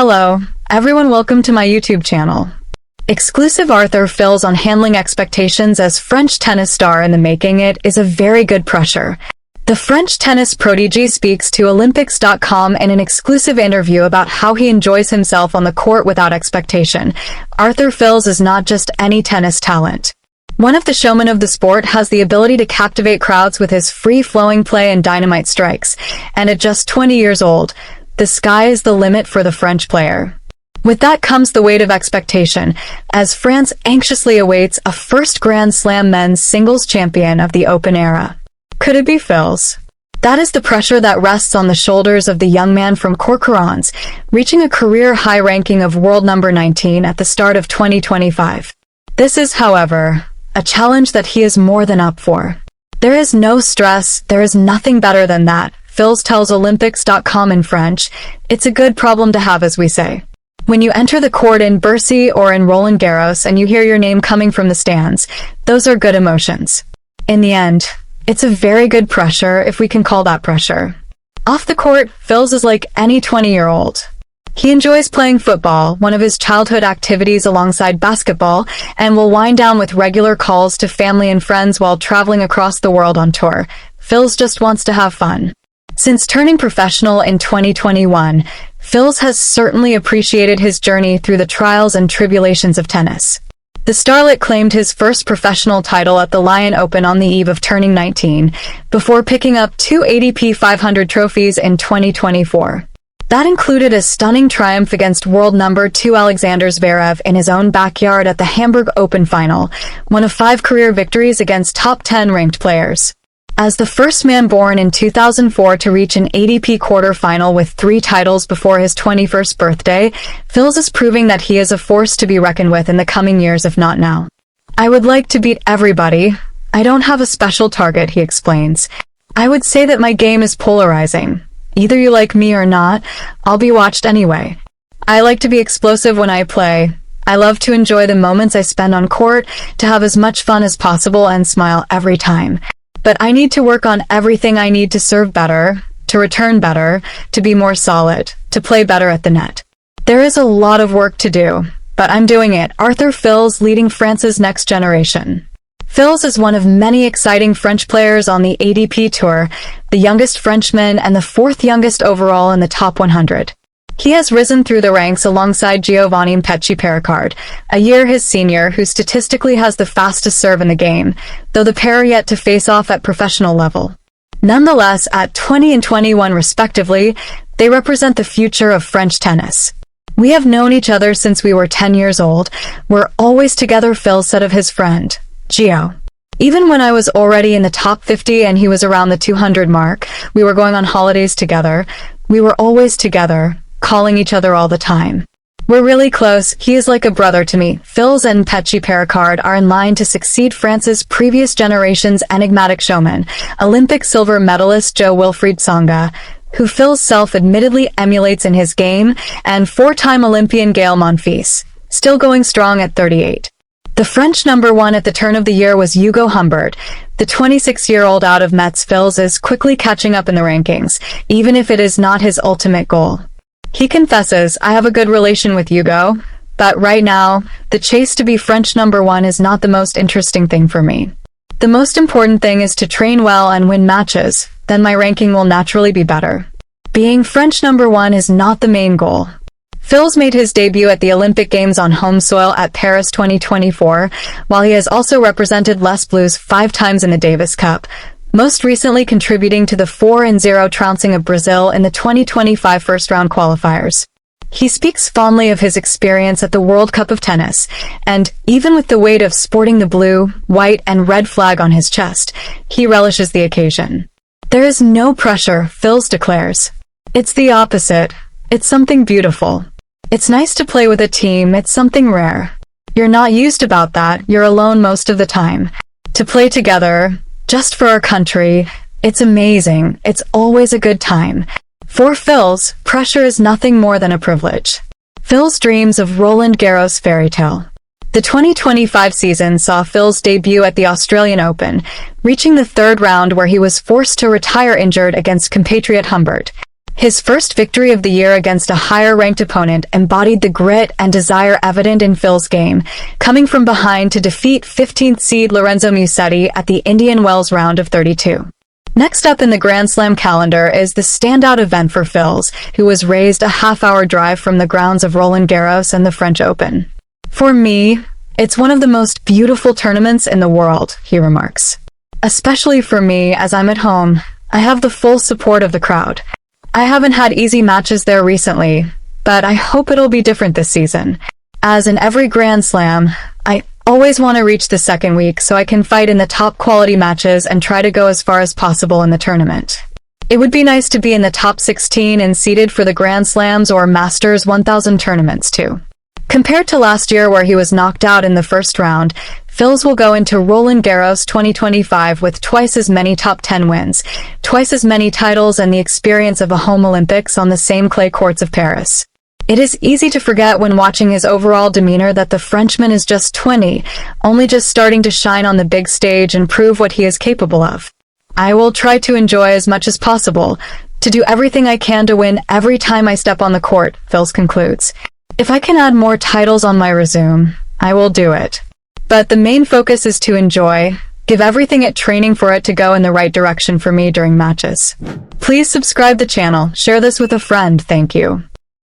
Hello, everyone, welcome to my YouTube channel. Exclusive Arthur Fils on handling expectations as French tennis star in the making. It is a very good pressure. The French tennis prodigy speaks to Olympics.com in an exclusive interview about how he enjoys himself on the court without expectation. Arthur Fils is not just any tennis talent. One of the showmen of the sport has the ability to captivate crowds with his free-flowing play and dynamite strikes. And at just 20 years old, the sky is the limit for the French player. With that comes the weight of expectation, as France anxiously awaits a first Grand Slam men's singles champion of the Open era. Could it be Fils? That is the pressure that rests on the shoulders of the young man from Corcoran, reaching a career high ranking of world number 19 at the start of 2025. This is, however, a challenge that he is more than up for. There is no stress, there is nothing better than that, Fils tells Olympics.com in French. It's a good problem to have, as we say. When you enter the court in Bercy or in Roland Garros and you hear your name coming from the stands, those are good emotions. In the end, it's a very good pressure, if we can call that pressure. Off the court, Fils is like any 20-year-old. He enjoys playing football, one of his childhood activities alongside basketball, and will wind down with regular calls to family and friends while traveling across the world on tour. Fils just wants to have fun. Since turning professional in 2021, Fils has certainly appreciated his journey through the trials and tribulations of tennis. The starlet claimed his first professional title at the Lyon Open on the eve of turning 19, before picking up 2 ATP 500 trophies in 2024. That included a stunning triumph against world number 2 Alexander Zverev in his own backyard at the Hamburg Open final, one of 5 career victories against top 10 ranked players. As the first man born in 2004 to reach an ATP quarter-final with 3 titles before his 21st birthday, Fils is proving that he is a force to be reckoned with in the coming years, if not now. I would like to beat everybody. I don't have a special target, he explains. I would say that my game is polarizing. Either you like me or not, I'll be watched anyway. I like to be explosive when I play. I love to enjoy the moments I spend on court, to have as much fun as possible and smile every time. But I need to work on everything. I need to serve better, to return better, to be more solid, to play better at the net. There is a lot of work to do, but I'm doing it. Arthur Fils leading France's next generation. Fils is one of many exciting French players on the ATP Tour, the youngest Frenchman and the 4th youngest overall in the top 100. He has risen through the ranks alongside Giovanni Pericard, a year his senior, who statistically has the fastest serve in the game, though the pair are yet to face off at professional level. Nonetheless, at 20 and 21 respectively, they represent the future of French tennis. We have known each other since we were 10 years old. We're always together, Fils said of his friend, Gio. Even when I was already in the top 50 and he was around the 200 mark, we were going on holidays together. We were always together, calling each other all the time. We're really close. He is like a brother to me. Fils and Pericard are in line to succeed France's previous generation's enigmatic showman, Olympic silver medalist Jo-Wilfried Tsonga, who Fils self-admittedly emulates in his game, and 4-time Olympian Gaël Monfils, still going strong at 38. The French number 1 at the turn of the year was Hugo Humbert. The 26-year-old out of Metz. Fils is quickly catching up in the rankings, even if it is not his ultimate goal. He confesses, I have a good relation with Hugo, but right now, the chase to be French number 1 is not the most interesting thing for me. The most important thing is to train well and win matches, then my ranking will naturally be better. Being French number 1 is not the main goal. Fils made his debut at the Olympic Games on home soil at Paris 2024, while he has also represented Les Bleus 5 times in the Davis Cup, most recently contributing to the 4-0 trouncing of Brazil in the 2025 first-round qualifiers. He speaks fondly of his experience at the World Cup of Tennis, and even with the weight of sporting the blue, white, and red flag on his chest, he relishes the occasion. There is no pressure, Fils declares. It's the opposite. It's something beautiful. It's nice to play with a team. It's something rare. You're not used about that. You're alone most of the time. To play together, just for our country, it's amazing. It's always a good time. For Fils, pressure is nothing more than a privilege. Fils dreams of Roland Garros fairy tale. The 2025 season saw Fils debut at the Australian Open, reaching the 3rd round where he was forced to retire injured against compatriot Humbert. His first victory of the year against a higher-ranked opponent embodied the grit and desire evident in Phil's game, coming from behind to defeat 15th seed Lorenzo Musetti at the Indian Wells round of 32. Next up in the Grand Slam calendar is the standout event for Phils, who was raised a half-hour drive from the grounds of Roland Garros and the French Open. "For me, it's one of the most beautiful tournaments in the world," he remarks. "Especially for me, as I'm at home, I have the full support of the crowd. I haven't had easy matches there recently, but I hope it'll be different this season. As in every Grand Slam, I always want to reach the second week so I can fight in the top quality matches and try to go as far as possible in the tournament. It would be nice to be in the top 16 and seeded for the Grand Slams or Masters 1000 tournaments too." Compared to last year where he was knocked out in the first round, Phils will go into Roland Garros 2025 with twice as many top 10 wins, twice as many titles, and the experience of a home Olympics on the same clay courts of Paris. It is easy to forget when watching his overall demeanor that the Frenchman is just 20, only just starting to shine on the big stage and prove what he is capable of. "I will try to enjoy as much as possible, to do everything I can to win every time I step on the court," Phils concludes. "If I can add more titles on my resume, I will do it. But the main focus is to enjoy, give everything at training for it to go in the right direction for me during matches." Please subscribe the channel, share this with a friend, thank you.